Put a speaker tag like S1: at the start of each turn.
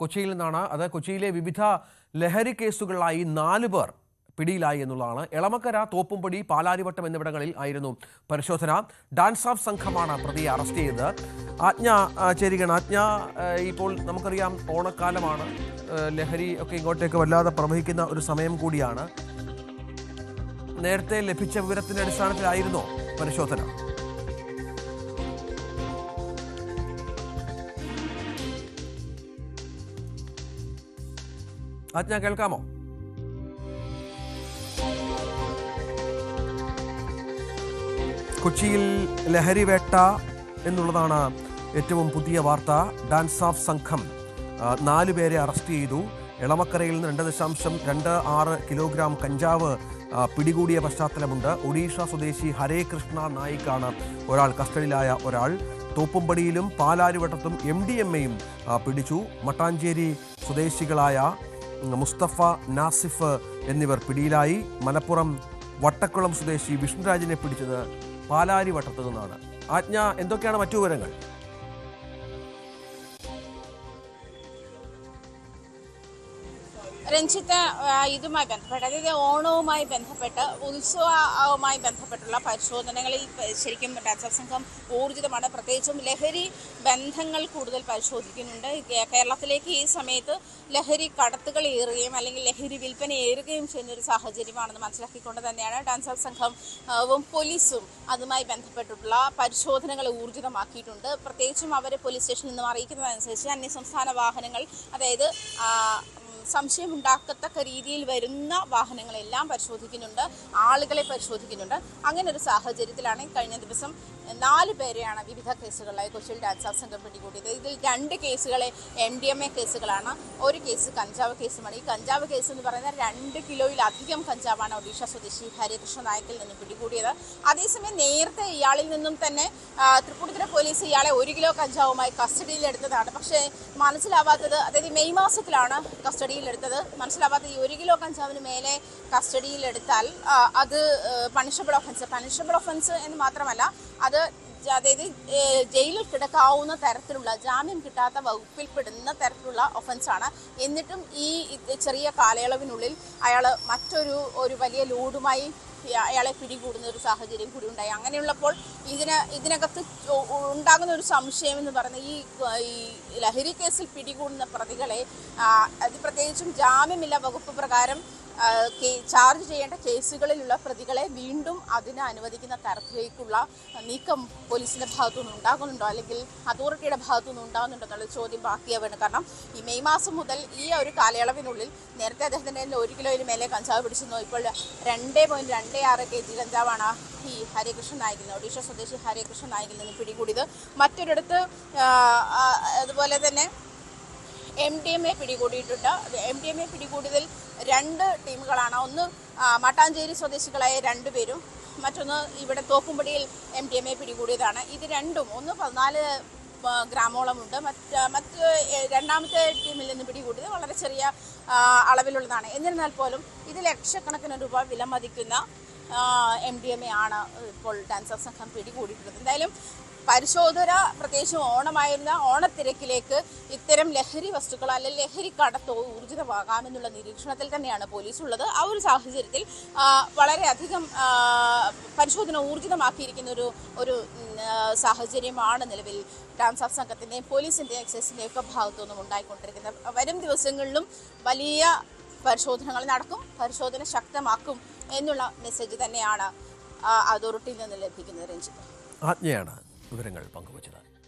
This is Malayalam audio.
S1: കൊച്ചിയിൽ നിന്നാണ്. അത് കൊച്ചിയിലെ വിവിധ ലഹരി കേസുകളിലായി 4 പേർ പിടിയിലായി എന്നുള്ളതാണ്. എളമക്കര, തോപ്പുംപടി, പാലാരിവട്ടം എന്നിവിടങ്ങളിൽ ആയിരുന്നു പരിശോധന. ഡാൻസ് ഓഫ് സംഘമാണ് പ്രതിയെ അറസ്റ്റ് ചെയ്തത്. ആജ്ഞ ചേരുകയാണ്. ആജ്ഞ, ഇപ്പോൾ നമുക്കറിയാം ഓണക്കാലമാണ്, ലഹരി ഒക്കെ ഇങ്ങോട്ടേക്ക് വല്ലാതെ പ്രവഹിക്കുന്ന ഒരു സമയം കൂടിയാണ്. നേരത്തെ ലഭിച്ച വിവരത്തിന്റെ അടിസ്ഥാനത്തിലായിരുന്നോ പരിശോധന? ആജ്ഞ, കേൾക്കാമോ? കൊച്ചിയിൽ ലഹരി വേട്ട എന്നുള്ളതാണ് ഏറ്റവും പുതിയ വാർത്ത. ഡാൻസ് ഓഫ് സംഘം 4 പേരെ അറസ്റ്റ് ചെയ്തു. എളമക്കരയിൽ നിന്ന് 2.26 കിലോഗ്രാം കഞ്ചാവ് പിടികൂടിയ പശ്ചാത്തലമുണ്ട്. ഒഡീഷ സ്വദേശി ഹരേ കൃഷ്ണ നായിക്കാണ് കസ്റ്റഡിയിലായ ഒരാൾ. തോപ്പുംപടിയിലും പാലാരിവട്ടത്തും MDMA-യും പിടിച്ചു. മട്ടാഞ്ചേരി സ്വദേശികളായ മുസ്തഫ, നാസിഫ് എന്നിവർ പിടിയിലായി. മലപ്പുറം വട്ടക്കുളം സ്വദേശി വിഷ്ണുരാജിനെ പിടിച്ചത് പാലാരിവട്ടത്തു നിന്നാണ്. ആജ്ഞ, എന്തൊക്കെയാണ് മറ്റു വിവരങ്ങൾ?
S2: രഞ്ജിത്ത്, ഇതുമായി ബന്ധപ്പെട്ട്, അതായത് ഓണവുമായി ബന്ധപ്പെട്ട്, ഉത്സവവുമായി ബന്ധപ്പെട്ടുള്ള പരിശോധനകളിൽ ശരിക്കും ഡാൻസ് ഓഫ് സംഘം ഊർജിതമാണ്. പ്രത്യേകിച്ചും ലഹരി ബന്ധങ്ങൾ കൂടുതൽ പരിശോധിക്കുന്നുണ്ട്. കേരളത്തിലേക്ക് ഈ സമയത്ത് ലഹരി കടത്തുകൾ ഏറുകയും അല്ലെങ്കിൽ ലഹരി വിൽപ്പന ഏറുകയും ചെയ്യുന്ന ഒരു സാഹചര്യമാണെന്ന് മനസ്സിലാക്കിക്കൊണ്ട് തന്നെയാണ് ഡാൻസ് ഓഫ് സംഘവും പോലീസും അതുമായി ബന്ധപ്പെട്ടിട്ടുള്ള പരിശോധനകൾ ഊർജിതമാക്കിയിട്ടുണ്ട്. പ്രത്യേകിച്ചും അവർ പോലീസ് സ്റ്റേഷനിൽ നിന്നും അറിയിക്കുന്നതനുസരിച്ച് അന്യസംസ്ഥാന വാഹനങ്ങൾ, അതായത് സംശയമുണ്ടാക്കത്തക്ക രീതിയിൽ വരുന്ന വാഹനങ്ങളെല്ലാം പരിശോധിക്കുന്നുണ്ട്, ആളുകളെ പരിശോധിക്കുന്നുണ്ട്. അങ്ങനെ ഒരു സാഹചര്യത്തിലാണ് കഴിഞ്ഞ ദിവസം 4 പേരെയാണ് വിവിധ കേസുകളിലായി കൊച്ചിയിൽ ഡാൻസ് ഓഫ് സംഘം പിടികൂടിയത്. ഇതിൽ 2 കേസുകളെ MDMA കേസുകളാണ്, ഒരു കേസ് കഞ്ചാവ് കേസുമാണ്. ഈ കഞ്ചാവ് കേസ് എന്ന് പറയുന്നത് 2 കിലോയിലധികം കഞ്ചാവാണ് ഒഡീഷ സ്വദേശി ഹരികൃഷ്ണ നായക്കിൽ നിന്ന് പിടികൂടിയത്. അതേസമയം നേരത്തെ ഇയാളിൽ നിന്നും തന്നെ തൃപ്പൂണിത്തുറ പോലീസ് ഇയാളെ 1 കിലോ കഞ്ചാവുമായി കസ്റ്റഡിയിലെടുത്തതാണ്. പക്ഷേ മനസ്സിലാവാത്തത്, അതായത് മെയ് മാസത്തിലാണ് കസ്റ്റഡിയിലെടുത്തത്. മനസ്സിലാവാത്ത ഈ 1 കിലോ കഞ്ചാവിന് മേലെ കസ്റ്റഡിയിലെടുത്താൽ അത് പണിഷബിൾ ഒഫൻസ് എന്ന് മാത്രമല്ല, അതായത് ജയിലിൽ കിടക്കാവുന്ന തരത്തിലുള്ള, ജാമ്യം കിട്ടാത്ത വകുപ്പിൽപ്പെടുന്ന തരത്തിലുള്ള ഒഫൻസാണ്. എന്നിട്ടും ഈ ചെറിയ കാലയളവിനുള്ളിൽ അയാൾ മറ്റൊരു വലിയ ലോഡുമായി അയാളെ പിടികൂടുന്ന ഒരു സാഹചര്യം കൂടി ഉണ്ടായി. അങ്ങനെയുള്ളപ്പോൾ ഇതിനകത്ത് ഉണ്ടാകുന്ന ഒരു സംശയം എന്ന് പറയുന്നത്, ഈ ലഹരി കേസിൽ പിടികൂടുന്ന പ്രതികളെ, അത് പ്രത്യേകിച്ചും ജാമ്യമില്ല വകുപ്പ് പ്രകാരം ചാർജ് ചെയ്യേണ്ട കേസുകളിലുള്ള പ്രതികളെ വീണ്ടും അതിന് അനുവദിക്കുന്ന തരത്തിലേക്കുള്ള നീക്കം പോലീസിൻ്റെ ഭാഗത്തുനിന്ന് ഉണ്ടാകുന്നുണ്ടോ, അല്ലെങ്കിൽ അതോറിറ്റിയുടെ ഭാഗത്തുനിന്ന് ഉണ്ടാകുന്നുണ്ടോ എന്നുള്ള ചോദ്യം ബാക്കിയാവുകയാണ്. കാരണം ഈ മെയ് മാസം മുതൽ ഈ ഒരു കാലയളവിനുള്ളിൽ നേരത്തെ അദ്ദേഹത്തിൻ്റെ 1 കിലോയിൽ മേലെ കഞ്ചാവ് പിടിച്ചിരുന്നു. ഇപ്പോൾ 2.26 kg കഞ്ചാവാണ് ഈ ഹരികൃഷ്ണ നായിക്കിൽ നിന്ന്, ഒഡീഷ സ്വദേശി ഹരികൃഷ്ണ നായിക്കിൽ നിന്ന് പിടികൂടിയത്. മറ്റൊരിടത്ത് അതുപോലെ തന്നെ MDMA പിടികൂടിയിട്ടുണ്ട്. MDMA പിടികൂടിയതിൽ 2 ടീമുകളാണ്. ഒന്ന് മട്ടാഞ്ചേരി സ്വദേശികളായ 2 പേരും, മറ്റൊന്ന് ഇവിടെ തോപ്പുംപടിയിൽ MDMA പിടികൂടിയതാണ്. ഇത് രണ്ടും, ഒന്ന് 14 ഗ്രാമോളമുണ്ട്, മറ്റ് രണ്ടാമത്തെ ടീമിൽ നിന്ന് പിടികൂടിയത് വളരെ ചെറിയ അളവിലുള്ളതാണ്. എന്നിരുന്നാൽ പോലും ഇത് ലക്ഷക്കണക്കിന് രൂപ വില മതിക്കുന്ന MDMA ആണ് ഇപ്പോൾ ഡാൻസ് ഓഫ് സംഘം പിടികൂടിയിട്ടുള്ളത്. എന്തായാലും പരിശോധന, പ്രത്യേകിച്ച് ഓണത്തിരക്കിലേക്ക് ഇത്തരം ലഹരി വസ്തുക്കൾ അല്ലെങ്കിൽ ലഹരി കടത്തോ ഊർജിതമാകാമെന്നുള്ള നിരീക്ഷണത്തിൽ തന്നെയാണ് പോലീസ് ഉള്ളത്. ആ ഒരു സാഹചര്യത്തിൽ വളരെയധികം പരിശോധന ഊർജിതമാക്കിയിരിക്കുന്ന ഒരു സാഹചര്യമാണ് നിലവിൽ ഡാൻസ് ഓഫ് സംഘത്തിൻ്റെയും പോലീസിൻ്റെയും എക്സൈസിൻ്റെയും ഒക്കെ ഭാഗത്തുനിന്നും ഉണ്ടായിക്കൊണ്ടിരിക്കുന്നത്. വരും ദിവസങ്ങളിലും വലിയ പരിശോധനകൾ നടക്കും, പരിശോധന ശക്തമാക്കും എന്നുള്ള മെസ്സേജ് തന്നെയാണ് അതോറിറ്റിയിൽ നിന്ന് ലഭിക്കുന്നത്. രഞ്ജിത്ത്,
S1: ആജ്ഞയാണ് വിവരങ്ങൾ പങ്കുവച്ചത്.